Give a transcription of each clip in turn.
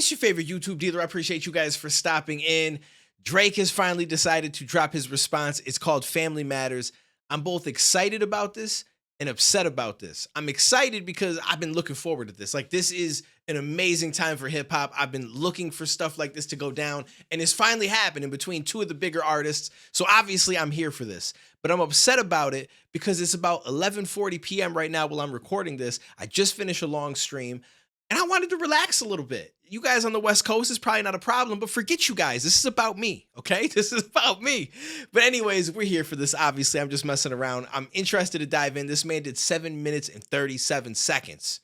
It's your favorite YouTube dealer. I appreciate you guys for stopping in. Drake has finally decided to drop his response. It's called Family Matters. I'm both excited about this and upset about this. I'm excited because I've been looking forward to this. Like, this is an amazing time for hip hop. I've been looking for stuff like this to go down, and it's finally happening between two of the bigger artists. So obviously I'm here for this, but I'm upset about it because it's about 11:40 p.m. right now while I'm recording this. I just finished a long stream and I wanted to relax a little bit. You guys on the West Coast is probably not a problem, but forget you guys. This is about me, okay? This is about me. But anyways, we're here for this. Obviously, I'm just messing around. I'm interested to dive in. This man did 7 minutes and 37 seconds.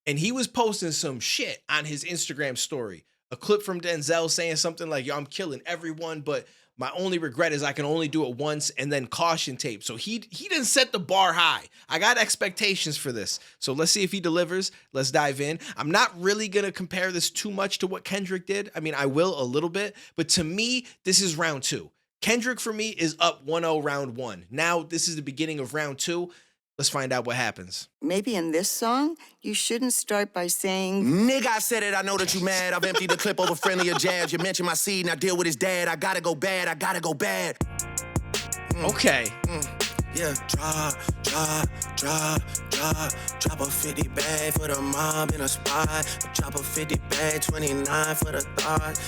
And he was posting some shit on his Instagram story. A clip from Denzel saying something like, yo, I'm killing everyone, but my only regret is I can only do it once, and then caution tape. So he didn't set the bar high. I got expectations for this. So let's see if he delivers. Let's dive in. I'm not really going to compare this too much to what Kendrick did. I mean, I will a little bit, but to me, this is round two. Kendrick for me is up 1-0 round one. Now this is the beginning of round two. Let's find out what happens. Maybe in this song, you shouldn't start by saying, Nigga, I said it, I know that you mad. I've emptied the clip over friendlier jabs. You mentioned my seed and I deal with his dad. I gotta go bad, I gotta go bad. Okay. Yeah, drop a 50 bag for the mob in a spot. Drop a 50 bag, 29 for the thought.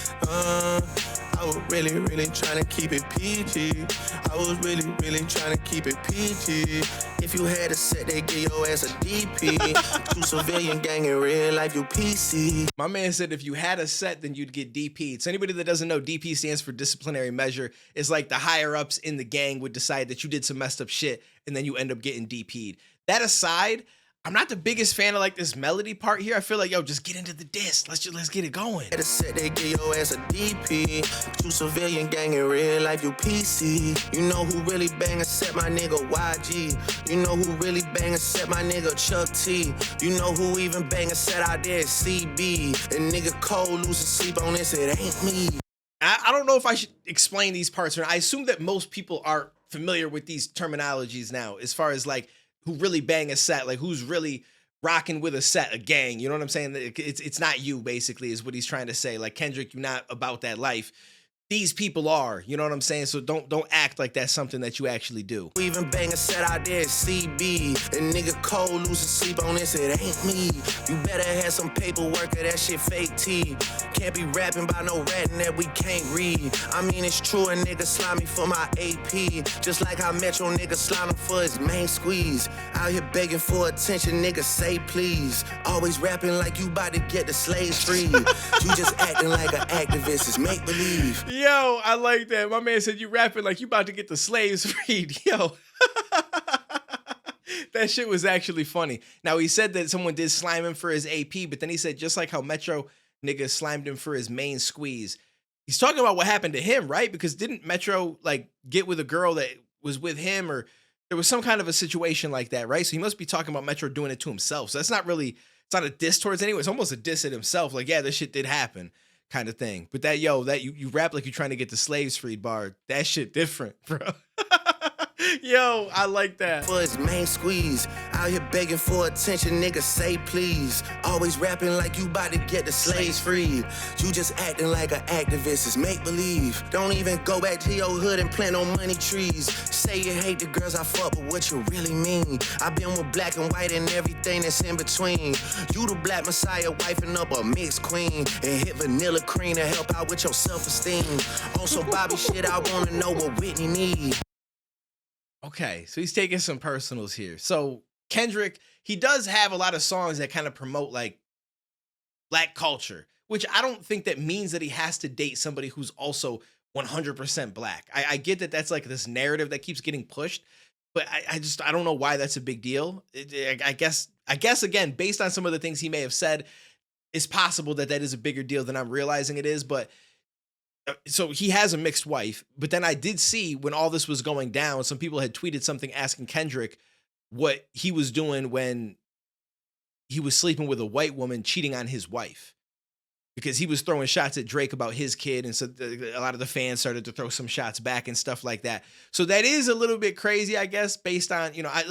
I was really trying to keep it PG. I was really trying to keep it PG. If you had a set, they give your ass a DP. True civilian gang in real life, you PC. My man said if you had a set, then you'd get DP'd. So anybody that doesn't know, DP stands for disciplinary measure. It's like the higher ups in the gang would decide that you did some messed up shit, and then you end up getting DP'd. That aside, I'm not the biggest fan of like this melody part here. I feel like, yo, just get into the diss. Let's get it going. Had a set, they give your ass a DP. True civilian gang in real life, you PC. You know who really bang a set, my nigga YG. You know who really bang a set, my nigga Chuck T. You know who even bang a set out there, CB. And nigga Cole losing sleep on this, it ain't me. I don't know if I should explain these parts, or I assume that most people are familiar with these terminologies now, as far as like who really bang a set, like who's really rocking with a set, a gang. You know what I'm saying? It's not you, basically, is what he's trying to say. Like, Kendrick, you're not about that life. These people are, you know what I'm saying? So don't act like that's something that you actually do. Even bang a set out there, CB. And nigga Cole losing sleep on this, it ain't me. You better have some paperwork or that shit fake T. Can't be rapping by no ratting that we can't read. I mean, it's true, a nigga slimy for my AP. Just like how Metro nigga slime for his main squeeze. Out here begging for attention, nigga say please. Always rapping like you about to get the slaves free. You just acting like an activist, it's make believe. Yo, I like that. My man said you rapping like you about to get the slaves freed. Yo. That shit was actually funny. Now, he said that someone did slime him for his AP, but then he said just like how Metro nigga slimed him for his main squeeze. He's talking about what happened to him, right? Because didn't Metro like get with a girl that was with him, or there was some kind of a situation like that, right? So he must be talking about Metro doing it to himself. So that's not really, it's not a diss towards anyone. It's almost a diss at himself. Like, yeah, this shit did happen, kind of thing. But that, yo, that you rap like you're trying to get the slaves freed bar. That shit different, bro. Yo, I like that. For his main squeeze, out here begging for attention, nigga say please. Always rapping like you about to get the slaves freed. You just acting like an activist, it's make believe. Don't even go back to your hood and plant no money trees. Say you hate the girls I fuck, but what you really mean? I've been with black and white and everything that's in between. You the black messiah wifing up a mixed queen, and hit vanilla cream to help out with your self-esteem. On some Bobby shit, I wanna know what Whitney need. Okay, so he's taking some personals here. So Kendrick, he does have a lot of songs that kind of promote like black culture, which I don't think that means that he has to date somebody who's also 100% black. I get that that's like this narrative that keeps getting pushed, but I don't know why that's a big deal. I guess again, based on some of the things he may have said, it's possible that that is a bigger deal than I'm realizing it is, but so he has a mixed wife, but then I did see when all this was going down, some people had tweeted something asking Kendrick what he was doing when he was sleeping with a white woman cheating on his wife. because he was throwing shots at Drake about his kid. And so a lot of the fans started to throw some shots back and stuff like that. So that is a little bit crazy, I guess, based on, you know, I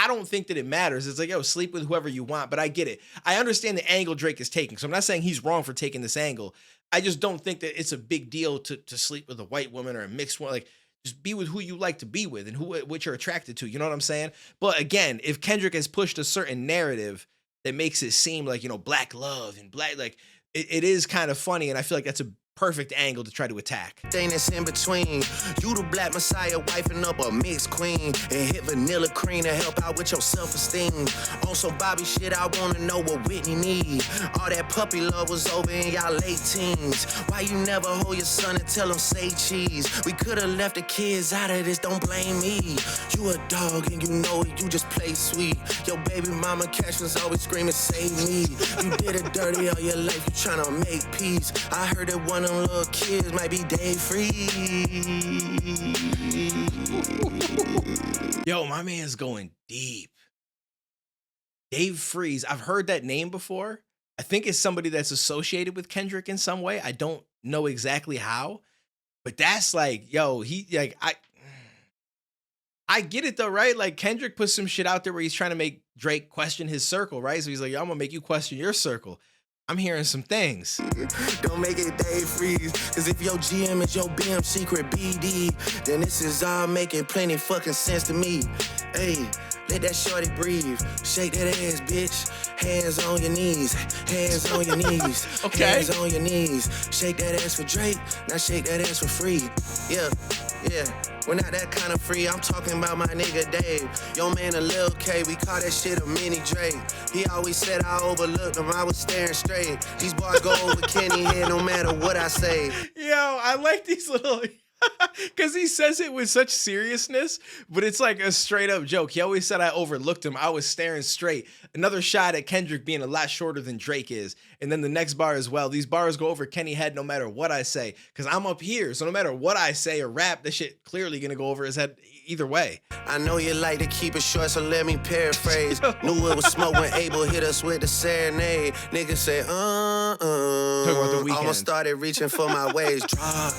don't think that it matters. It's like, yo, sleep with whoever you want, but I get it. I understand the angle Drake is taking. So I'm not saying he's wrong for taking this angle. I just don't think that it's a big deal to sleep with a white woman or a mixed one. Like, just be with who you like to be with and what you're attracted to. You know what I'm saying? But again, if Kendrick has pushed a certain narrative that makes it seem like, you know, black love and black, like, it is kind of funny, and I feel like that's a perfect angle to try to attack. Thing that's in between. You the black messiah wifing up a mixed queen and hit vanilla cream to help out with your self-esteem. On some Bobby shit, I wanna know what Whitney need. All that puppy love was over in y'all late teens. Why you never hold your son and tell him say cheese? We could've left the kids out of this, don't blame me. You a dog and you know it, you just play sweet. Your baby mama cash was always screaming, save me. You did it dirty all your life, you tryna make peace. I heard that one of them little kids might be day free. Yo, my man's going deep. Dave Freeze. I've heard that name before. I think it's somebody that's associated with Kendrick in some way. I don't know exactly how, but that's like, yo, I get it though, right? Like Kendrick put some shit out there where he's trying to make Drake question his circle, right? So he's like, yo, I'm gonna make you question your circle. I'm hearing some things. Don't make it Dave Freeze, cause if your GM is your BM secret BD, then this is all making plenty fucking sense to me. Hey, let that shorty breathe. Shake that ass, bitch. Hands on your knees. Hands on your knees. Okay. Hands on your knees. Shake that ass for Drake. Now shake that ass for free. Yeah. We're not that kind of free. I'm talking about my nigga Dave. Yo man, a Lil K. We call that shit a mini Drake. He always said I overlooked him. I was staring straight. These boys go over Kenny head no matter what I say. Yo, I like these little... Because he says it with such seriousness, but it's like a straight up joke. He always said I overlooked him. I was staring straight. Another shot at Kendrick being a lot shorter than Drake is. And then the next bar as well. These bars go over Kenny head no matter what I say. Because I'm up here. So no matter what I say or rap, this shit clearly going to go over his head either way. I know you like to keep it short, so let me paraphrase. Knew it was smoke when Abel hit us with the serenade. Niggas say, Talking about the Weeknd. Almost started reaching for my waist. Drop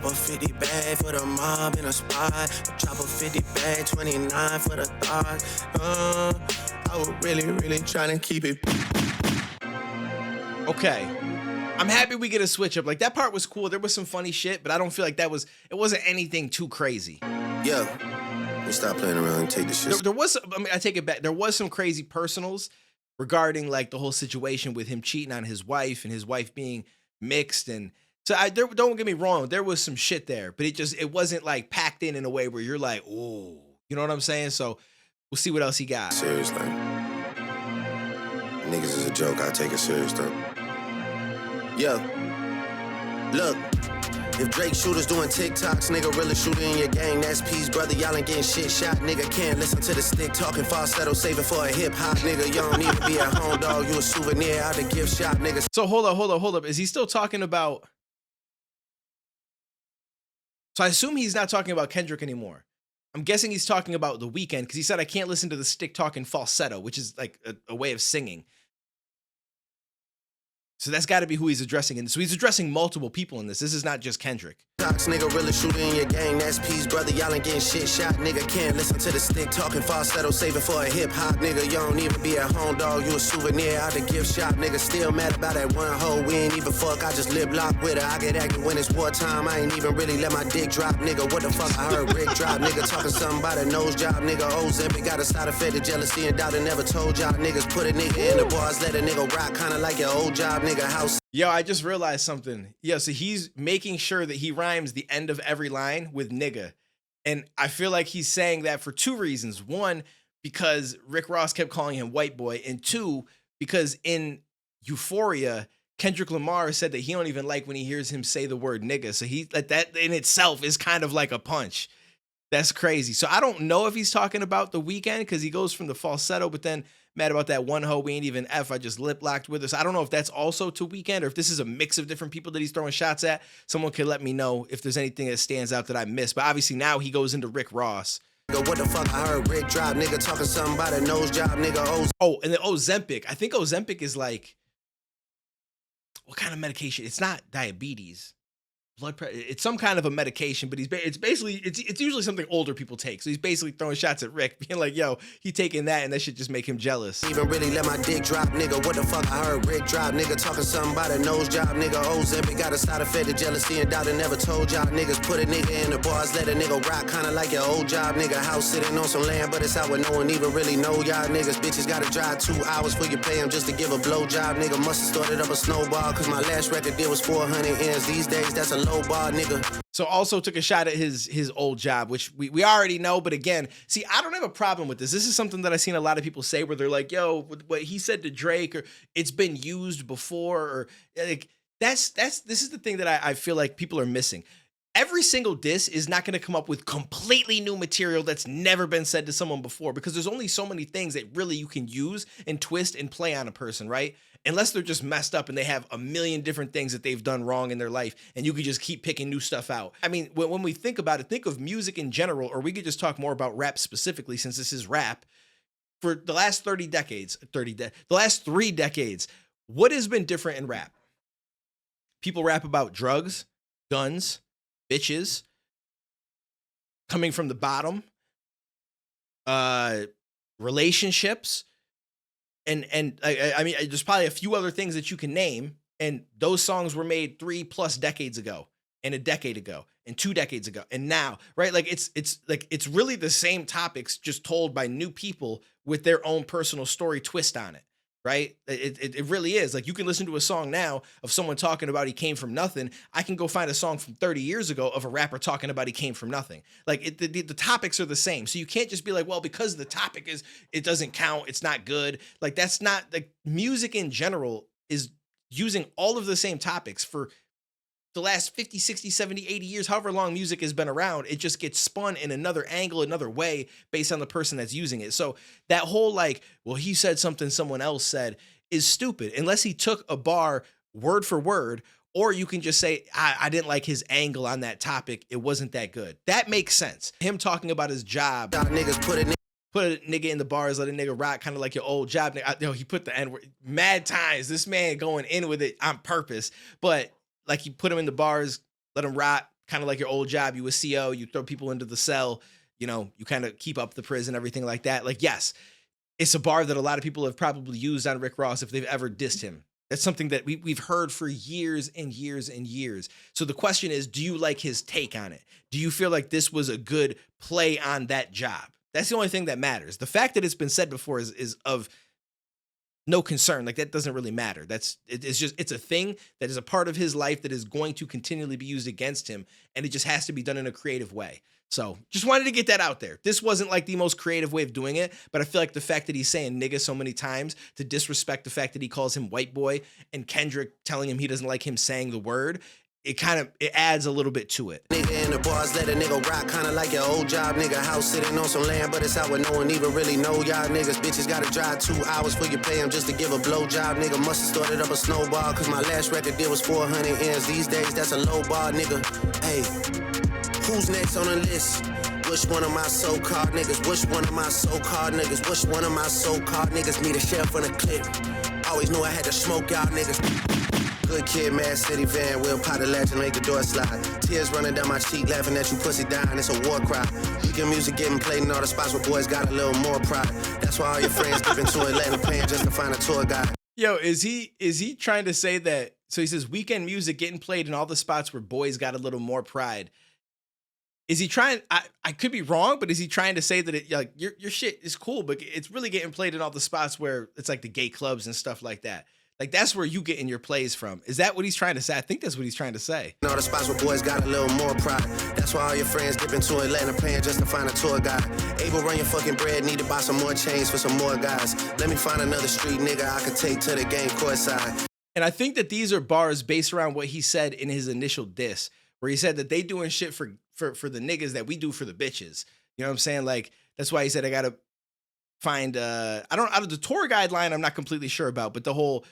a 50 bag for the mob in a spot. Drop a 50 bag, 29 for the thought. I was really trying to keep it. Okay. I'm happy we get a switch up. Like that part was cool. There was some funny shit, but I don't feel like it wasn't anything too crazy. Yeah. We stop playing around and take the shit. There was, I mean, I take it back. There was some crazy personals regarding like the whole situation with him cheating on his wife and his wife being mixed. And so don't get me wrong. There was some shit there, but it wasn't like packed in a way where you're like, oh, you know what I'm saying? So we'll see what else he got. Seriously. Niggas is a joke. I take it serious though. Yo, look, if Drake shooters doing TikToks, nigga really shooting in your gang, that's peace, brother, y'all ain't getting shit shot, nigga can't listen to the stick talking falsetto, saving for a hip hop, nigga, you don't need to be a home dog, you a souvenir out the gift shop, nigga. So hold up, is he still talking about, so I assume he's not talking about Kendrick anymore. I'm guessing he's talking about The Weeknd, because he said I can't listen to the stick talking falsetto, which is like a way of singing. So that's got to be who he's addressing. And so he's addressing multiple people in this. This is not just Kendrick. Nigga really shooting in your gang, that's peace, brother, y'all ain't getting shit shot, nigga can't listen to the stick talking falsetto, saving for a hip hop, nigga, you don't even be a home dog, you a souvenir out the gift shop, nigga, still mad about that one hoe, we ain't even fuck, I just lip lock with her, I get active when it's wartime, I ain't even really let my dick drop, nigga, what the fuck, I heard Rick drop, nigga, talking something about a nose job, nigga, Ozempic got a side effect of jealousy and doubt and never told y'all, niggas put a nigga in the bars, let a nigga rock, kinda like your old job, nigga, house. Yo, I just realized something. Yeah, so he's making sure that he rhymes the end of every line with nigga. And I feel like he's saying that for two reasons. One, because Rick Ross kept calling him white boy. And two, because in Euphoria, Kendrick Lamar said that he don't even like when he hears him say the word nigga. So that in itself is kind of like a punch. That's crazy. So I don't know if he's talking about The Weeknd because he goes from the falsetto, but then mad about that one hoe we ain't even F. I just lip locked with her. So I don't know if that's also to Weeknd or if this is a mix of different people that he's throwing shots at. Someone could let me know if there's anything that stands out that I missed. But obviously now he goes into Rick Ross. What the fuck, I heard Rick drop, nigga talking something about a nose job, nigga. Oh, and then Ozempic. I think Ozempic is like what kind of medication? It's not diabetes. Blood pressure. It's some kind of a medication, but it's basically it's usually something older people take. So he's basically throwing shots at Rick, being like, "Yo, he taking that, and that should just make him jealous." Even really let my dick drop, nigga. What the fuck? I heard Rick drop, nigga. Talking something about a nose job, nigga. Ozempic got a side effect of jealousy and doubt. I never told y'all niggas. Put a nigga in the bars, let a nigga rock, kinda like your old job, nigga. House sitting on some land, but it's out where no one even really know y'all niggas. Bitches gotta drive 2 hours for you pay them just to give a blow job, nigga. Must've started up a snowball, cause my last record deal was 400 ends. These days, that's a low bar, nigga. So also took a shot at his old job, which we already know. But again, see, I don't have a problem with this. This is something that I've seen a lot of people say where they're like, yo, what he said to Drake, or it's been used before, or like this is the thing that I feel like people are missing. Every single diss is not going to come up with completely new material that's never been said to someone before, because there's only so many things that really you can use and twist and play on a person, right? Unless they're just messed up and they have a million different things that they've done wrong in their life, and you could just keep picking new stuff out. I mean, when we think about it, think of music in general, or we could just talk more about rap specifically, since this is rap. For the last the last 3 decades, what has been different in rap? People rap about drugs, guns, bitches, coming from the bottom, relationships, and I mean, there's probably a few other things that you can name, and those songs were made 3+ decades ago, and a decade ago, and 2 decades ago, and now, right? Like it's really the same topics, just told by new people with their own personal story twist on it. Right? It really is. Like, you can listen to a song now of someone talking about he came from nothing. I can go find a song from 30 years ago of a rapper talking about he came from nothing. Like, the topics are the same. So you can't just be like, well, because the topic is, it doesn't count, it's not good. Like, that's not, like, music in general is using all of the same topics for the last 50, 60, 70, 80 years, however long music has been around. It just gets spun in another angle, another way, based on the person that's using it. So that whole like, well, he said something someone else said is stupid, unless he took a bar word for word, or you can just say, I didn't like his angle on that topic. It wasn't that good. That makes sense. Him talking about his job. Niggas put a nigga in the bars, let a nigga rock, kind of like your old job. He put the N-word mad times. This man going in with it on purpose, but like, you put him in the bars, let him rot, kind of like your old job. You a CO, you throw people into the cell, you know, you kind of keep up the prison, everything like that. Like, yes, it's a bar that a lot of people have probably used on Rick Ross if they've ever dissed him. That's something that we've heard for years and years and years. So the question is, do you like his take on it? Do you feel like this was a good play on that job? That's the only thing that matters. The fact that it's been said before is of no concern. Like, that doesn't really matter. It's a thing that is a part of his life that is going to continually be used against him, and it just has to be done in a creative way. So just wanted to get that out there. This wasn't like the most creative way of doing it, but I feel like the fact that he's saying nigga so many times to disrespect the fact that he calls him white boy, and Kendrick telling him he doesn't like him saying the word, it adds a little bit to it. Nigga in the bars, let a nigga rock, kinda like your old job, nigga. House sitting on some land, but it's out where no one even really know y'all niggas. Bitches gotta drive 2 hours for you pay them just to give a blow job, nigga. Must've started up a snowball, cause my last record deal was 400 ends. These days, that's a low bar, nigga. Hey, who's next on the list? Which one of my so-called niggas? Which one of my so-called niggas? Which one of my so-called niggas need a sheriff on the clip? Always knew I had to smoke y'all niggas. Good kid, Mad City van, we'll pot a latch and make the door slide. Tears running down my cheek, laughing at you pussy dying, it's a war cry. Weeknd music getting played in all the spots where boys got a little more pride. That's why all your friends dip into Atlanta paying just to find a tour guide. Yo, is he trying to say that? So he says Weeknd music getting played in all the spots where boys got a little more pride. Is he trying? I could be wrong, but is he trying to say that it, like, your shit is cool, but it's really getting played in all the spots where it's like the gay clubs and stuff like that? Like, that's where you getting your plays from. Is that what he's trying to say? I think that's what he's trying to say. All the spots where boys got a little more pride. That's why all your friends dip into Atlanta paying just to find a tour guide. Able run your fucking bread, need to buy some more chains for some more guys. Let me find another street nigga I could take to the game courtside. And I think that these are bars based around what he said in his initial diss, where he said that they doing shit for the niggas that we do for the bitches. You know what I'm saying? Like, that's why he said I gotta find out of the tour guideline, I'm not completely sure about, but the whole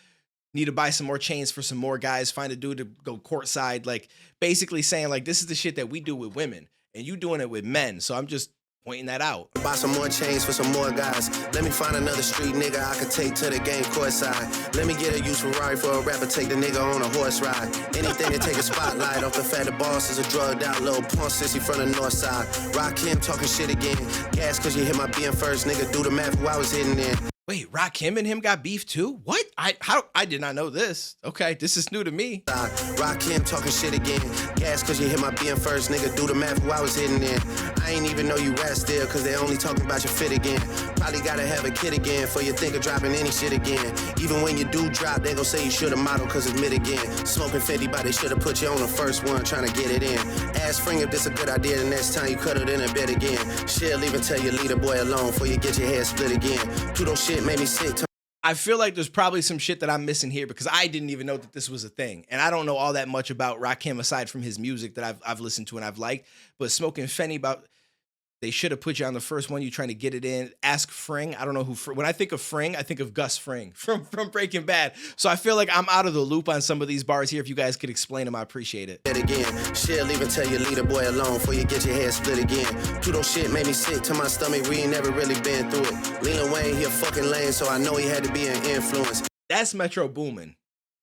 need to buy some more chains for some more guys, find a dude to go courtside, like basically saying like, this is the shit that we do with women and you doing it with men. So I'm just pointing that out. Buy some more chains for some more guys. Let me find another street nigga I could take to the game court side. Let me get a used Ferrari for a rapper, take the nigga on a horse ride. Anything to take a spotlight off the fact the boss is a drugged out little punk sissy from the north side. Rakim talking shit again. Gas cause you hit my being first, nigga. Do the math who I was hitting in. Wait, Rakim and him got beef too? What? I did not know this. Okay, this is new to me. Rakim talking shit again. Gas cause you hit my being first, nigga. Do the math who I was hitting in. I ain't even know you rap still cause they only talking about your fit again. Probably gotta have a kid again for you think of dropping any shit again. Even when you do drop, they gon' say you should've modeled cause it's mid again. Smoking 50, but they should've put you on the first one trying to get it in. Ask Spring if this a good idea the next time you cut it in a bed again. Shit, leave and tell your leader boy alone before you get your head split again. Pluto shit made me sick. I feel like there's probably some shit that I'm missing here because I didn't even know that this was a thing. And I don't know all that much about Rakim aside from his music that I've listened to and I've liked. But Smoking Fenny about they should have put you on the first one. You trying to get it in. Ask Fring. I don't know who. When I think of Fring, I think of Gus Fring from Breaking Bad. So I feel like I'm out of the loop on some of these bars here. If you guys could explain them, I appreciate it. Again, shit, leave and tell your leader boy alone before you get your head split again. Pluto shit made me sick to my stomach. We ain't never really been through it. Lil Wayne, he a fucking lame, so I know he had to be an influence. That's Metro Boomin,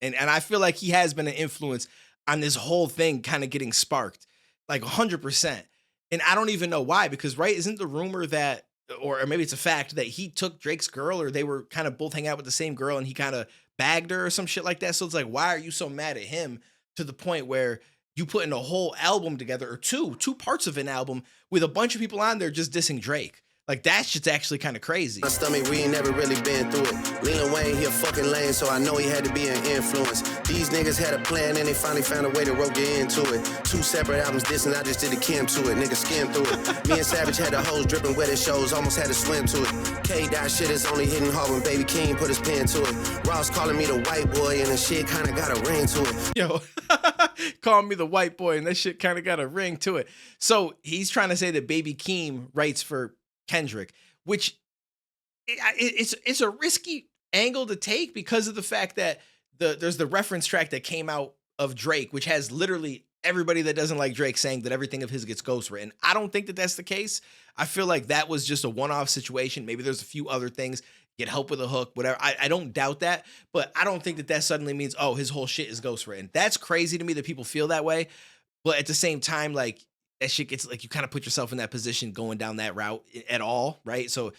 and I feel like he has been an influence on this whole thing, kind of getting sparked, like 100%. And I don't even know why, because, right, isn't the rumor that, or maybe it's a fact, that he took Drake's girl or they were kind of both hanging out with the same girl and he kind of bagged her or some shit like that? So it's like, why are you so mad at him to the point where you putting a whole album together, or two parts of an album with a bunch of people on there just dissing Drake? Like, that shit's actually kind of crazy. My stomach, we ain't never really been through it. Lil Wayne, he a fucking lame, so I know he had to be an influence. These niggas had a plan and they finally found a way to rope you into it. 2 separate albums dissing, I just did a Kim to it. Nigga skim through it. Me and Savage had the hose dripping wet at shows, almost had to swim to it. K-Dot shit is only hitting hard when Baby King put his pen to it. Ross calling me the white boy and the shit kinda got a ring to it. Yo, call me the white boy and that shit kind of got a ring to it. So he's trying to say that Baby Keem writes for Kendrick, which it's a risky angle to take because of the fact that there's the reference track that came out of Drake, which has literally everybody that doesn't like Drake saying that everything of his gets ghostwritten. I don't think that that's the case. I feel like that was just a one-off situation. Maybe there's a few other things, get help with a hook, whatever. I don't doubt that, but I don't think that that suddenly means, oh, his whole shit is ghostwritten. That's crazy to me that people feel that way. But at the same time, like, that shit gets, like, you kind of put yourself in that position going down that route at all, right? So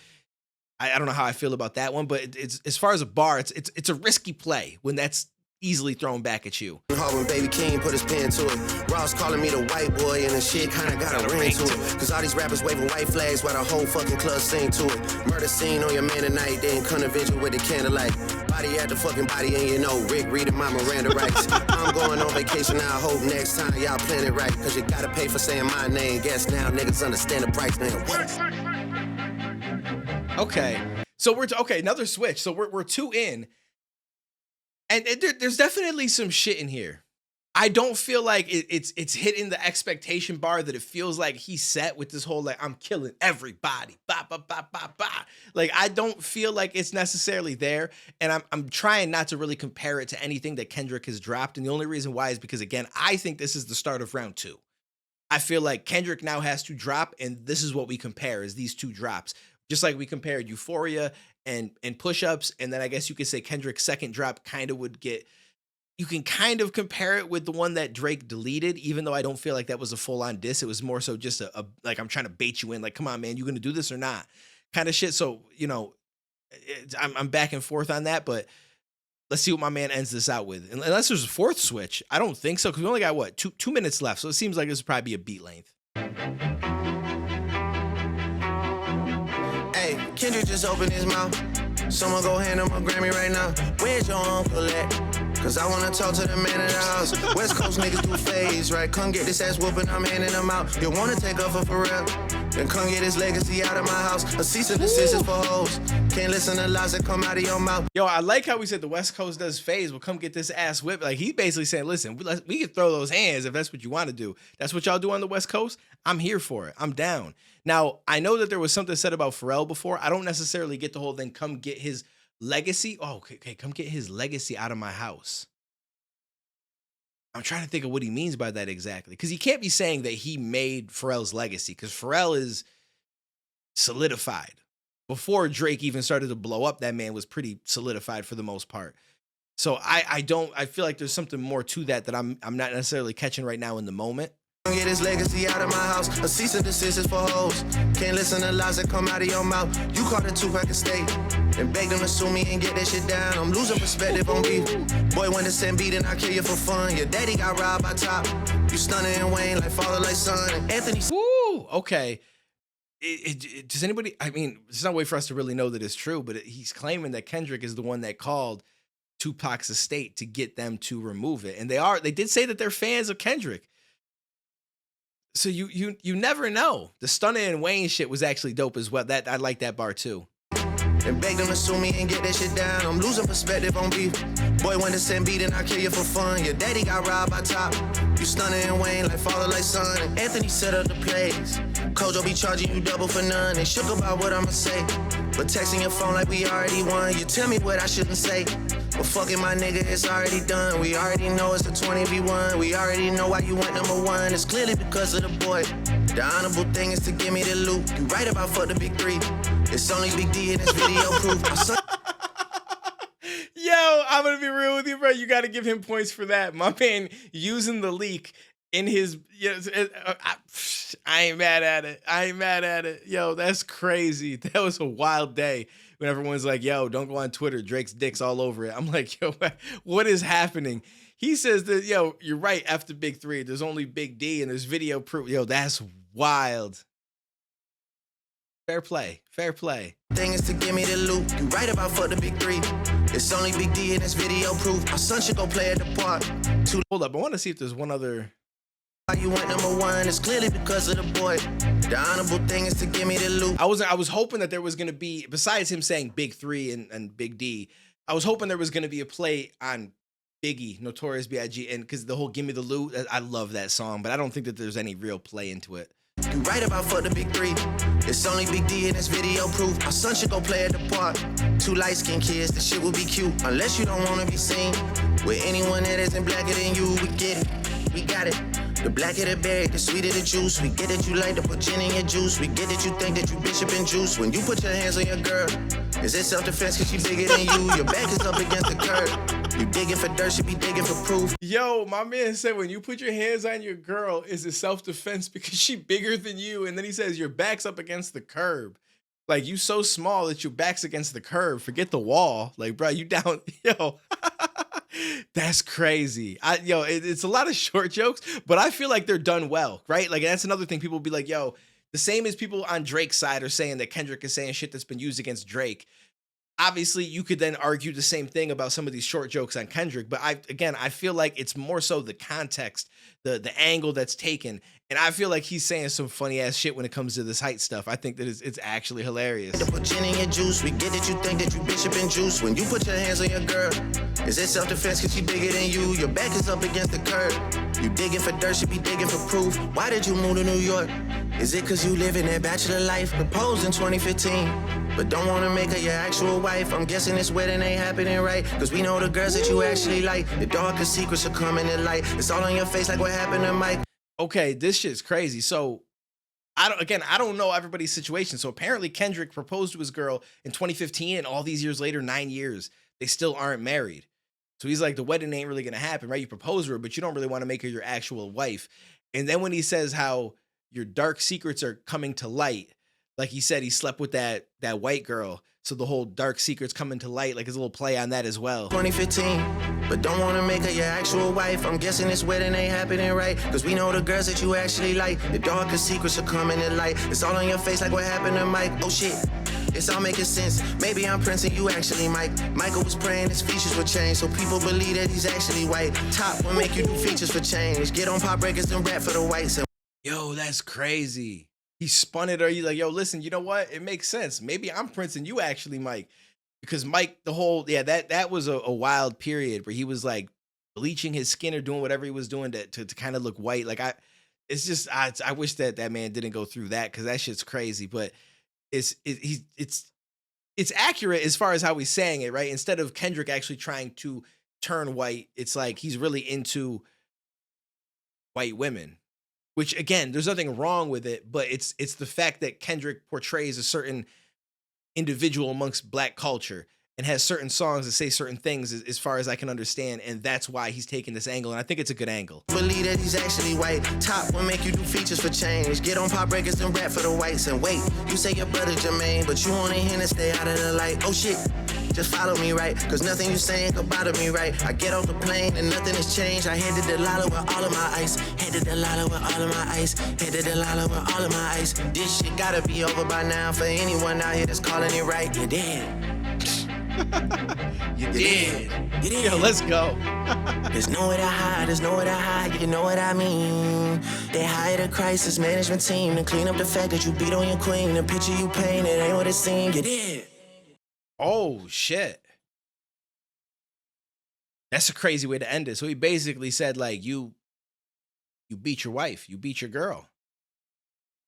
I don't know how I feel about that one, but it's as far as a bar, it's a risky play when that's easily thrown back at you. Hard when Baby King put his pen to it. Ross calling me the white boy and the shit kinda got a ring to it. Cause all these rappers waving white flags while the whole fucking club sing to it. Murder scene on your man tonight, then come to vigil with the candlelight. Body at the fucking body and you know Rick reading my Miranda rights. I'm going on vacation now, I hope next time y'all plan it right. Cause you gotta pay for saying my name. Guess now niggas understand the price, man. What? Okay. So okay, another switch. So we're 2 in. And there's definitely some shit in here. I don't feel like it's hitting the expectation bar that it feels like he's set with this whole, like, I'm killing everybody. Ba, ba, ba, ba, ba. Like, I don't feel like it's necessarily there. And I'm trying not to really compare it to anything that Kendrick has dropped. And the only reason why is because, again, I think this is the start of round 2. I feel like Kendrick now has to drop, and this is what we compare, is these 2 drops. Just like we compared Euphoria and Push-Ups, and then I guess you could say Kendrick's second drop kind of would get, you can kind of compare it with the one that Drake deleted, even though I don't feel like that was a full-on diss. It was more so just a like, I'm trying to bait you in, like, come on, man, you gonna do this or not kind of shit. So, you know, I'm back and forth on that, but let's see what my man ends this out with. Unless there's a 4th switch. I don't think so, because we only got, what, two minutes left, so it seems like this would probably be a beat length. Kendrick just opened his mouth. Someone go hand him a Grammy right now. Where's your uncle at? Cause I wanna talk to the man in the house. West Coast niggas do phase, right? Come get this ass whooping, I'm handing them out. You wanna take off for real? Then come get his legacy out of my house. A cease and desist is for hoes. Can't listen to lies that come out of your mouth. Yo, I like how we said the West Coast does phase. Well, come get this ass whipped. Like, he's basically saying, listen, we can throw those hands if that's what you want to do. That's what y'all do on the West Coast. I'm here for it. I'm down. Now, I know that there was something said about Pharrell before. I don't necessarily get the whole thing, come get his legacy. Oh, okay, come get his legacy out of my house. I'm trying to think of what he means by that exactly. Because he can't be saying that he made Pharrell's legacy. Because Pharrell is solidified. Before Drake even started to blow up, that man was pretty solidified for the most part. So I feel like there's something more to that I'm not necessarily catching right now in the moment. Get his legacy out of my house. A cease and desist is for hoes. Can't listen to lies that come out of your mouth. You caught a two-pack of steak and beg them to sue me and get that shit down. I'm losing perspective on beef. Boy, when the send beat and I kill you for fun. Your daddy got robbed by Top. You stunning and Wayne like father like son. And Anthony. Woo, okay. Does anybody? I mean, there's no way for us to really know that it's true, but he's claiming that Kendrick is the one that called Tupac's estate to get them to remove it, and they did say that they're fans of Kendrick. So you never know. The Stunner and Wayne shit was actually dope as well. That I like that bar too. And beg them to sue me and get that shit down. I'm losing perspective on beef. Boy, when the send beat and I kill you for fun. Your daddy got robbed by Top. You stunning and Wayne like father like son. And Anthony set up the plays. Kojo be charging you double for none. They shook about what I'ma say. But texting your phone like we already won. You tell me what I shouldn't say. But fucking my nigga, it's already done. We already know it's a 20v1. We already know why you went number one. It's clearly because of the boy. The honorable thing is to give me the loot. You right about fuck the big three. It's only Big D in this video proof. Yo, I'm gonna be real with you, bro. You got to give him points for that. My man using the leak in his. I ain't mad at it. I ain't mad at it. Yo, that's crazy. That was a wild day when everyone's like, "Yo, don't go on Twitter. Drake's dick's all over it." I'm like, "Yo, what is happening?" He says that, "Yo, you're right. After Big Three, there's only Big D, and there's video proof." Yo, that's wild. Fair play. Fair play. Thing is to give me the loot. You right about fuck the big three. It's only Big D in this video proof. My son should go play at the park. Hold up. I want to see if there's one other. Why you went number one? It's clearly because of the boy. The honorable thing is to give me the loot. I was hoping that there was going to be, besides him saying Big Three and Big D, I was hoping there was going to be a play on Biggie, Notorious B.I.G., and because the whole "Give Me the Loot," I love that song, but I don't think that there's any real play into it. You right about fuck the big three. It's only Big D in this video proof. My son should go play at the park. Two light-skinned kids, the shit would be cute. Unless you don't wanna be seen with anyone that isn't blacker than you. We get it, we got it. The blacker the berry, the sweeter the juice. We get that you like to put gin in your juice. We get that you think that you bishop and juice. When you put your hands on your girl, is it self-defense cause she bigger than you? Your back is up against the curb. You digging for dirt, she be digging for proof. Yo, my man said when you put your hands on your girl, is it self-defense because she bigger than you? And then he says your back's up against the curb. Like, you so small that your back's against the curb. Forget the wall. Like, bro, you down. Yo, that's crazy. It's a lot of short jokes, but I feel like they're done well, right? Like, that's another thing. People be like, yo, the same as people on Drake's side are saying that Kendrick is saying shit that's been used against Drake. Obviously, you could then argue the same thing about some of these short jokes on Kendrick, but I feel like it's more so the context, the angle that's taken, and I feel like he's saying some funny ass shit when it comes to this height stuff. I think that it's actually hilarious. To put gin in your juice, we get that you think that you bishop and juice. When you put your hands on your girl, is it self-defense cause she bigger than you? Your back is up against the curb. You digging for dirt, she be digging for proof. Why did you move to New York? Is it cause you live in that bachelor life? Proposed in 2015, but don't wanna make her your actual wife. I'm guessing this wedding ain't happening right, cause we know the girls that you actually like. The darkest secrets are coming to light. It's all on your face like what happened to Mike. Okay, this shit's crazy. So I don't know everybody's situation. So apparently Kendrick proposed to his girl in 2015, and all these years later, 9 years, they still aren't married. So he's like, the wedding ain't really gonna happen, right? You propose to her, but you don't really want to make her your actual wife. And then when he says how your dark secrets are coming to light, like he said, he slept with that white girl. So the whole dark secrets coming to light, like his little play on that as well. 2015, but don't wanna make her your actual wife. I'm guessing this wedding ain't happening right, cause we know the girls that you actually like. The darkest secrets are coming to light. It's all on your face like what happened to Mike. Oh shit, it's all making sense. Maybe I'm Prince and you actually Mike. Michael was praying his features would change, so people believe that he's actually white. Top will make you do features for change. Get on pop breakers and rap for the whites. Yo, that's crazy. He spun it, or you like, yo, listen, you know what? It makes sense. Maybe I'm Prince and you actually Mike. Because Mike, that was a wild period where he was like bleaching his skin or doing whatever he was doing to kind of look white. Like I wish that man didn't go through that, because that shit's crazy. But it's accurate as far as how he's saying it, right? Instead of Kendrick actually trying to turn white, it's like he's really into white women. which again, there's nothing wrong with it, but it's the fact that Kendrick portrays a certain individual amongst black culture and has certain songs that say certain things as far as I can understand, and that's why he's taking this angle, and I think it's a good angle. Believe that he's actually white. Top will make you do features for change. Get on pop records and rap for the whites. And wait, you say your brother Jermaine, but you only him to stay out of the light. Oh shit, just follow me, right? Cause nothing you saying could bother me, right? I get off the plane and nothing has changed. I headed to Lala with all of my ice. Headed to Lala with all of my ice. Headed to Lala with all of my ice. This shit gotta be over by now for anyone out here that's calling it right. You did. You did. Yo, let's go. There's nowhere to hide, there's nowhere to hide, you know what I mean. They hired a crisis management team to clean up the fact that you beat on your queen. The picture you paint, it ain't what it seemed. You did. Oh, shit. That's a crazy way to end it. So he basically said, like, you beat your wife, you beat your girl.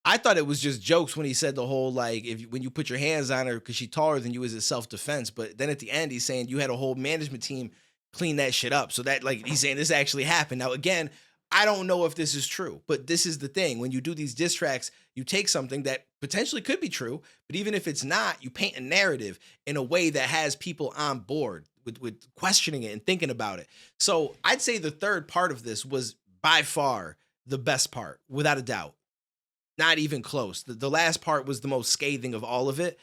I thought it was just jokes when he said the whole, like, when you put your hands on her because she's taller than you, is it self-defense? But then at the end, he's saying you had a whole management team clean that shit up. So that, like, he's saying this actually happened. Now, again, I don't know if this is true, but this is the thing. When you do these diss tracks, you take something that potentially could be true, but even if it's not, you paint a narrative in a way that has people on board with questioning it and thinking about it. So I'd say the third part of this was by far the best part, without a doubt. Not even close. The last part was the most scathing of all of it.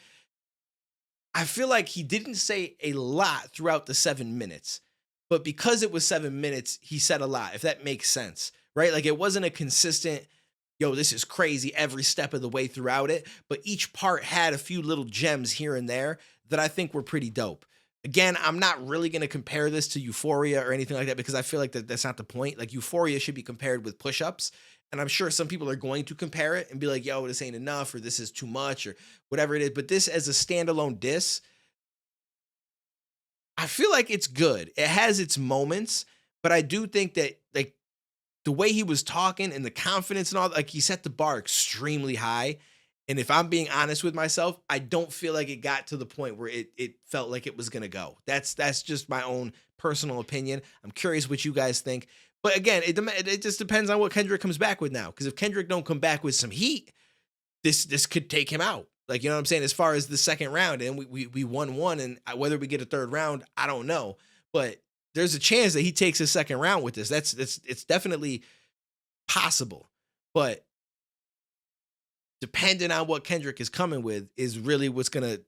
I feel like he didn't say a lot throughout the 7 minutes, but because it was 7 minutes, he said a lot, if that makes sense, right? Like it wasn't a consistent, yo, this is crazy every step of the way throughout it, but each part had a few little gems here and there that I think were pretty dope. Again, I'm not really going to compare this to Euphoria or anything like that because I feel like that's not the point. Like Euphoria should be compared with Push-Ups. And I'm sure some people are going to compare it and be like, yo, this ain't enough or this is too much or whatever it is. But this as a standalone diss, I feel like it's good. It has its moments, but I do think that like the way he was talking and the confidence and all, like he set the bar extremely high. And if I'm being honest with myself, I don't feel like it got to the point where it felt like it was going to go. That's just my own personal opinion. I'm curious what you guys think. But again, it just depends on what Kendrick comes back with now. Because if Kendrick don't come back with some heat, this could take him out. Like, you know what I'm saying? As far as the second round, and we won one, and whether we get a third round, I don't know. But there's a chance that he takes a second round with this. It's definitely possible. But depending on what Kendrick is coming with is really what's gonna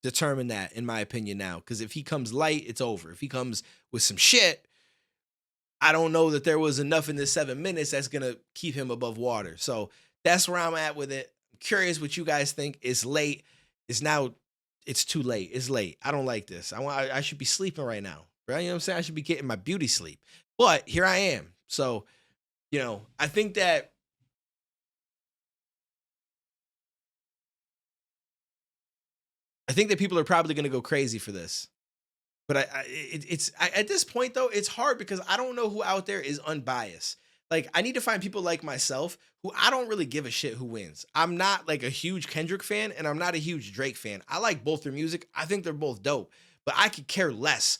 determine that, in my opinion, now. Because if he comes light, it's over. If he comes with some shit, I don't know that there was enough in this 7 minutes that's going to keep him above water. So that's where I'm at with it. I'm curious what you guys think. It's late. It's too late. It's late. I don't like this. I should be sleeping right now. Right? You know what I'm saying? I should be getting my beauty sleep. But here I am. So, you know, I think that people are probably going to go crazy for this. But it's at this point, though, it's hard because I don't know who out there is unbiased. Like, I need to find people like myself who I don't really give a shit who wins. I'm not like a huge Kendrick fan and I'm not a huge Drake fan. I like both their music. I think they're both dope, but I could care less.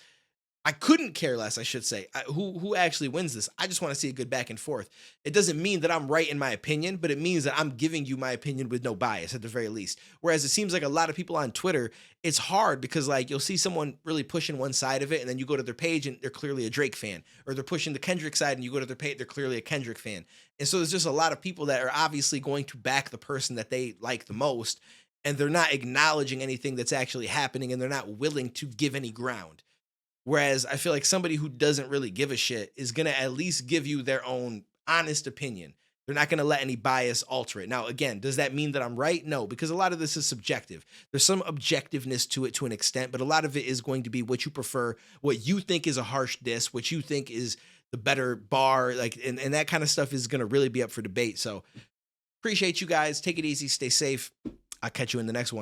I couldn't care less, I should say, who actually wins this. I just want to see a good back and forth. It doesn't mean that I'm right in my opinion, but it means that I'm giving you my opinion with no bias at the very least. Whereas it seems like a lot of people on Twitter, it's hard because like you'll see someone really pushing one side of it and then you go to their page and they're clearly a Drake fan. Or they're pushing the Kendrick side and you go to their page, they're clearly a Kendrick fan. And so there's just a lot of people that are obviously going to back the person that they like the most, and they're not acknowledging anything that's actually happening and they're not willing to give any ground. Whereas I feel like somebody who doesn't really give a shit is going to at least give you their own honest opinion. They're not going to let any bias alter it. Now, again, does that mean that I'm right? No, because a lot of this is subjective. There's some objectiveness to it to an extent, but a lot of it is going to be what you prefer, what you think is a harsh diss, what you think is the better bar, like, and that kind of stuff is going to really be up for debate. So appreciate you guys. Take it easy. Stay safe. I'll catch you in the next one.